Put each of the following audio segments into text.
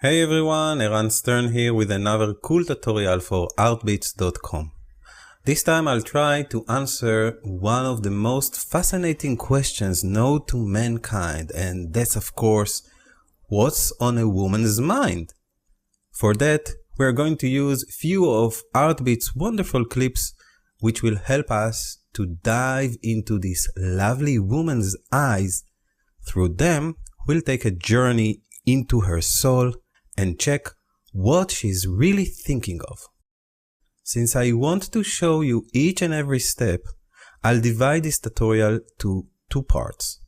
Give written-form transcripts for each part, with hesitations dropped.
Hey everyone, Eran Stern here with another cool tutorial for Artbeats.com. This time I'll try to answer one of the most fascinating questions known to mankind, and that's of course, what's on a woman's mind? For that, we're going to use few of Artbeats' wonderful clips which will help us to dive into this lovely woman's eyes. Through them, we'll take a journey into her soul and check what she's really thinking of. Since I want to show you each and every step, I'll divide this tutorial to two parts.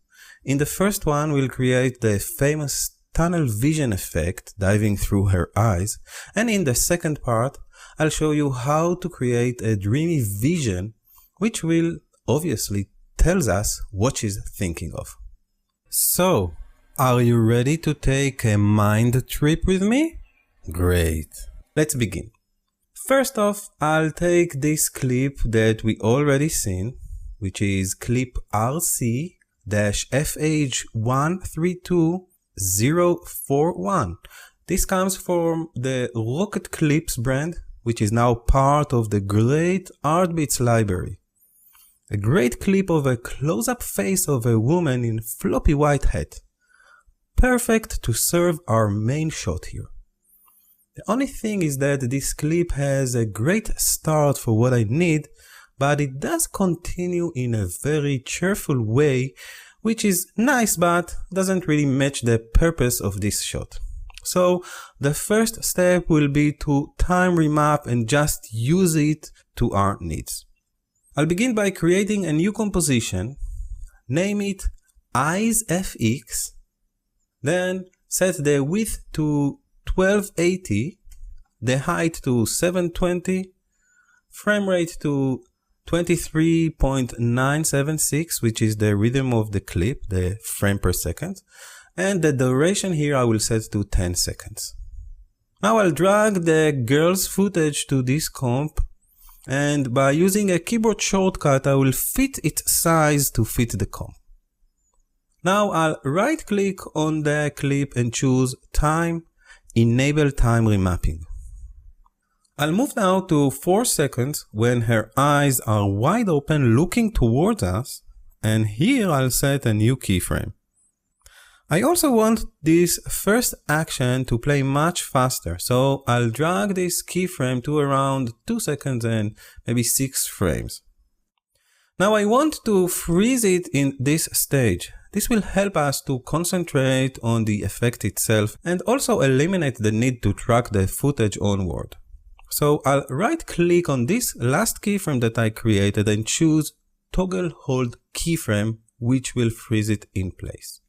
In the first one, we'll create the famous tunnel vision effect diving through her eyes, and in the second part, I'll show you how to create a dreamy vision which will obviously tells us what she's thinking of. So, are you ready to take a mind trip with me? Great. Let's begin. First off, I'll take this clip that we already seen, which is clip RC-FH132041. This comes from the Rocket Clips brand, which is now part of the great Artbeats library. A great clip of a close-up face of a woman in floppy white hat. Perfect to serve our main shot here. The only thing is that this clip has a great start for what I need, but it does continue in a very cheerful way, which is nice but doesn't really match the purpose of this shot. So the first step will be to time remap and just use it to our needs. I'll begin by creating a new composition, name it Eyes FX, then set the width to 1280, the height to 720, frame rate to 23.976, which is the rhythm of the clip, the frame per second, and the duration here I will set to 10 seconds. Now I'll drag the girl's footage to this comp, and by using a keyboard shortcut I will fit its size to fit the comp. Now I'll right click on the clip and choose Time, Enable Time Remapping. I'll move now to 4 seconds when her eyes are wide open looking towards us, and here I'll set a new keyframe. I also want this first action to play much faster, so I'll drag this keyframe to around 2 seconds and maybe 6 frames. Now I want to freeze it in this stage. This will help us to concentrate on the effect itself and also eliminate the need to track the footage onward. So I'll right click on this last keyframe that I created and choose Toggle Hold Keyframe, which will freeze it in place.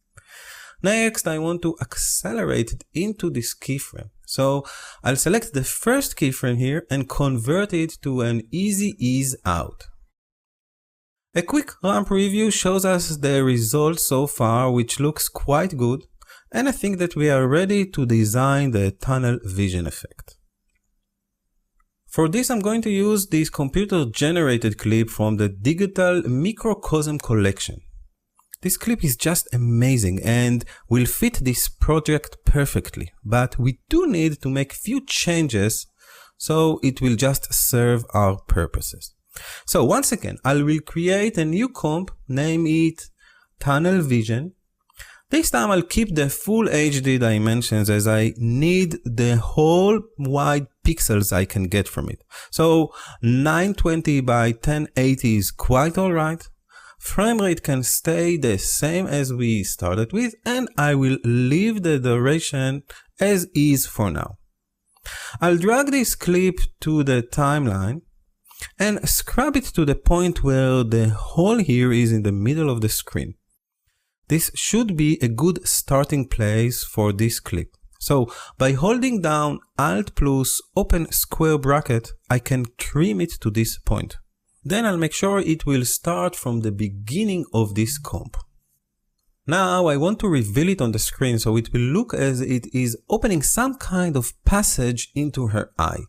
Next, I want to accelerate it into this keyframe. So I'll select the first keyframe here and convert it to an easy ease out. A quick run preview shows us the results so far, which looks quite good, and I think that we are ready to design the tunnel vision effect. For this I'm going to use this computer generated clip from the digital microcosm collection. This clip is just amazing and will fit this project perfectly, but we do need to make few changes so it will just serve our purposes. So once again, I will create a new comp, name it Tunnel Vision. This time I'll keep the full HD dimensions as I need the whole wide pixels I can get from it. So 920 by 1080 is quite alright. Frame rate can stay the same as we started with, and I will leave the duration as is for now. I'll drag this clip to the timeline and scrub it to the point where the hole here is in the middle of the screen. This should be a good starting place for this clip. So by holding down Alt plus open square bracket, I can trim it to this point. Then I'll make sure it will start from the beginning of this comp. Now I want to reveal it on the screen so it will look as it is opening some kind of passage into her eye.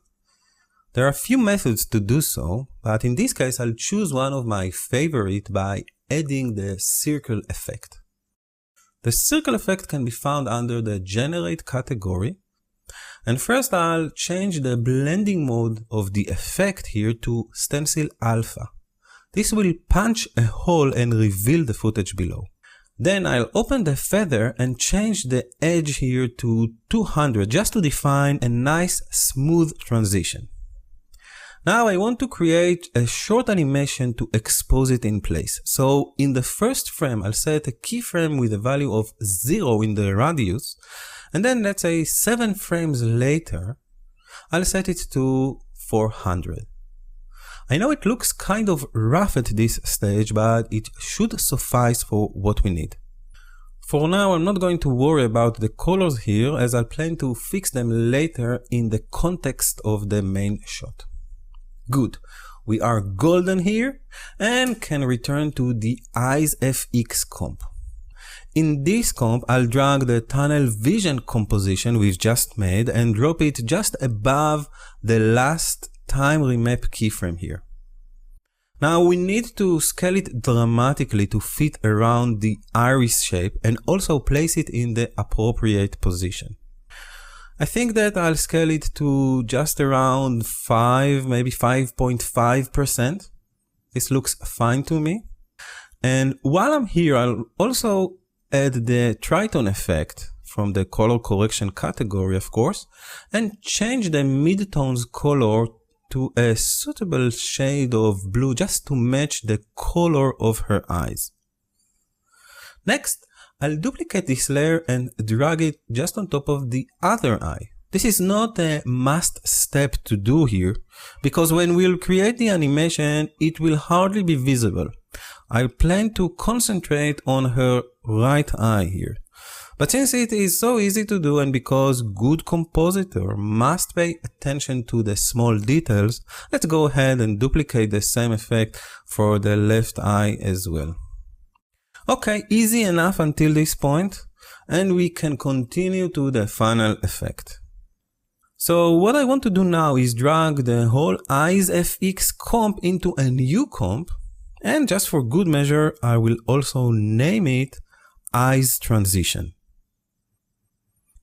There are a few methods to do so, but in this case I'll choose one of my favorite by adding the circle effect. The circle effect can be found under the Generate category, And first I'll change the blending mode of the effect here to stencil alpha. This will punch a hole and reveal the footage below. Then I'll open the feather and change the edge here to 200 just to define a nice smooth transition. Now I want to create a short animation to expose it in place. So in the first frame I'll set a keyframe with a value of 0 in the radius, and then let's say 7 frames later I'll set it to 400. I know it looks kind of rough at this stage, but it should suffice for what we need. For now, I'm not going to worry about the colors here, as I plan to fix them later in the context of the main shot. Good. We are golden here and can return to the Eyes FX comp. In this comp, I'll drag the tunnel vision composition we've just made and drop it just above the last time remap keyframe here. Now we need to scale it dramatically to fit around the iris shape and also place it in the appropriate position. I think that I'll scale it to just around 5, maybe 5.5%. This looks fine to me. And while I'm here, I'll also add the Triton effect from the color correction category, of course, and change the midtones color to a suitable shade of blue just to match the color of her eyes. Next, I'll duplicate this layer and drag it just on top of the other eye. This is not a must step to do here, because when we'll create the animation, it will hardly be visible. I plan to concentrate on her right eye here. But since it is so easy to do and because good compositor must pay attention to the small details, let's go ahead and duplicate the same effect for the left eye as well. Okay, easy enough until this point, and we can continue to the final effect. So what I want to do now is drag the whole Eyes FX comp into a new comp, and just for good measure, I will also name it Eyes Transition.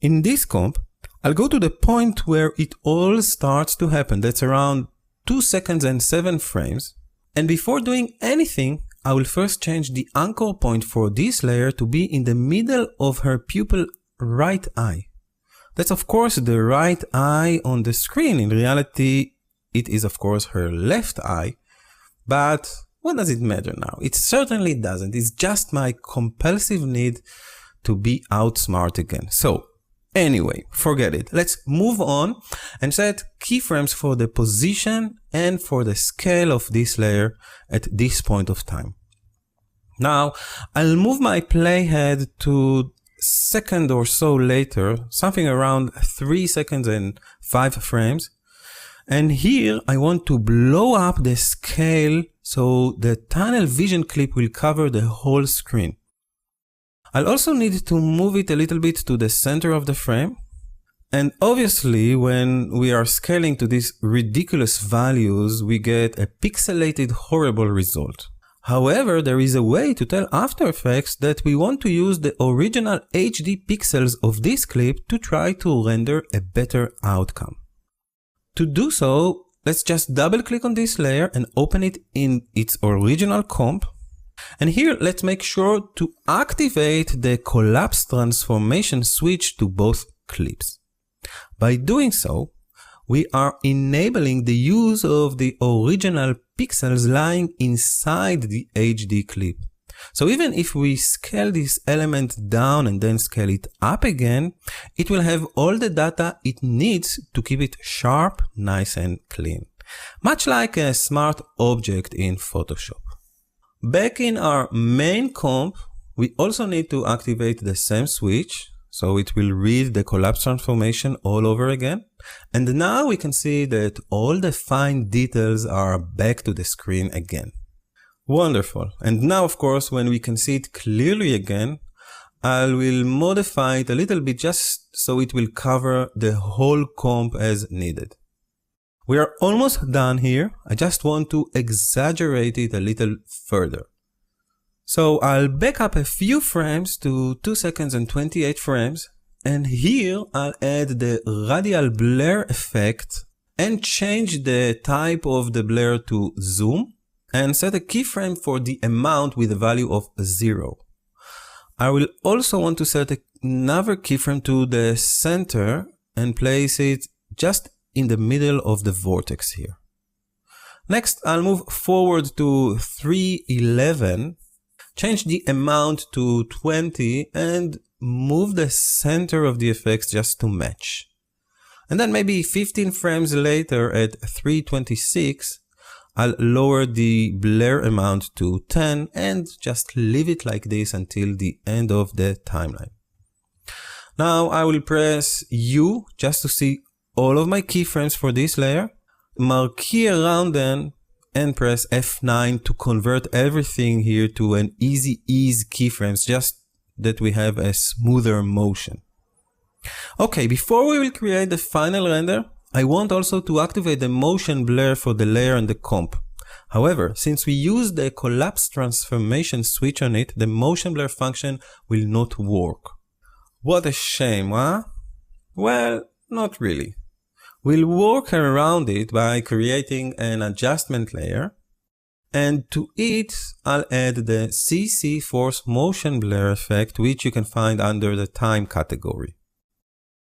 In this comp, I'll go to the point where it all starts to happen. That's around 2 seconds and 7 frames. And before doing anything, I will first change the anchor point for this layer to be in the middle of her pupil right eye. That's of course the right eye on the screen. In reality, it is of course her left eye. But what does it matter now? It certainly doesn't. It's just my compulsive need to be outsmart again. So, anyway, forget it. Let's move on and set keyframes for the position and for the scale of this layer at this point of time. Now, I'll move my playhead to second or so later, something around 3 seconds and 5 frames. And here I want to blow up the scale so the tunnel vision clip will cover the whole screen. I'll also need to move it a little bit to the center of the frame. And obviously, when we are scaling to these ridiculous values, we get a pixelated, horrible result. However, there is a way to tell After Effects that we want to use the original HD pixels of this clip to try to render a better outcome. To do so, let's just double click on this layer and open it in its original comp. And here, let's make sure to activate the collapse transformation switch to both clips. By doing so, we are enabling the use of the original pixels lying inside the HD clip. So even if we scale this element down and then scale it up again, it will have all the data it needs to keep it sharp, nice and clean. Much like a smart object in Photoshop. Back in our main comp, we also need to activate the same switch, so it will read the collapse transformation all over again. And now we can see that all the fine details are back to the screen again. Wonderful. And now, of course, when we can see it clearly again, I will modify it a little bit just so it will cover the whole comp as needed. We are almost done here. I just want to exaggerate it a little further. So I'll back up a few frames to 2 seconds and 28 frames, And here I'll add the radial blur effect and change the type of the blur to zoom and set a keyframe for the amount with a value of 0. I will also want to set another keyframe to the center and place it just in the middle of the vortex here. Next, I'll move forward to 311, change the amount to 20 and move the center of the effects just to match. And then maybe 15 frames later at 326, I'll lower the blur amount to 10 and just leave it like this until the end of the timeline. Now I will press U just to see all of my keyframes for this layer, marquee around them and press F9 to convert everything here to an easy ease keyframes, just that we have a smoother motion. Okay, before we will create the final render, I want also to activate the motion blur for the layer and the comp. However, since we use the collapse transformation switch on it, the motion blur function will not work. What a shame, huh? Well, not really. We'll work around it by creating an adjustment layer, and to it I'll add the CC Force Motion Blur effect, which you can find under the time category.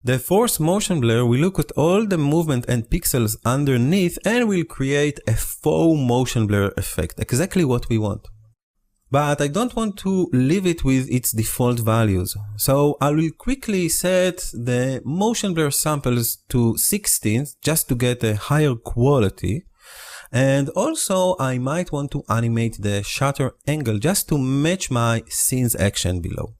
The Force Motion Blur will look at all the movement and pixels underneath and will create a faux motion blur effect, exactly what we want. But I don't want to leave it with its default values, so I will quickly set the motion blur samples to 16 just to get a higher quality. And also I might want to animate the shutter angle just to match my scene's action below.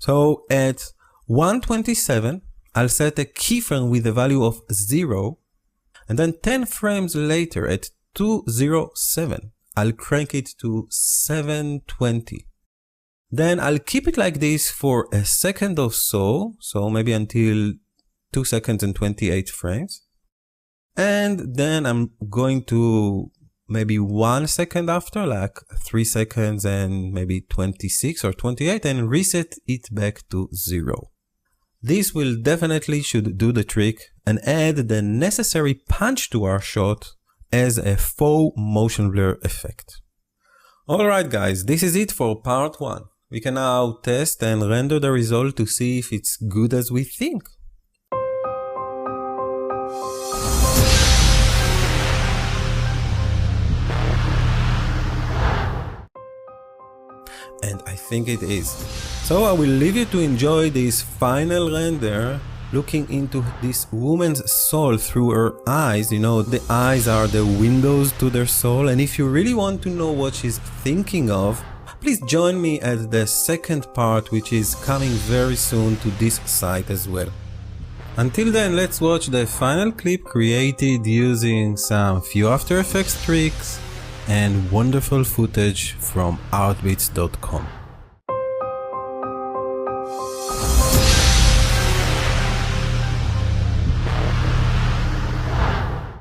So at 127, I'll set a keyframe with a value of 0, and then 10 frames later at 207, I'll crank it to 720. Then I'll keep it like this for a second or so maybe until 2 seconds and 28 frames. And then I'm going to maybe 1 second after, like 3 seconds and maybe 26 or 28, and reset it back to 0. This will definitely should do the trick and add the necessary punch to our shot as a faux motion blur effect. Alright guys, this is it for part 1. We can now test and render the result to see if it's good as we think. And I think it is. So I will leave you to enjoy this final render, looking into this woman's soul through her eyes. You know, the eyes are the windows to their soul, and if you really want to know what she's thinking of, please join me at the second part, which is coming very soon to this site as well. Until then, let's watch the final clip created using some few After Effects tricks and wonderful footage from Artbeats.com.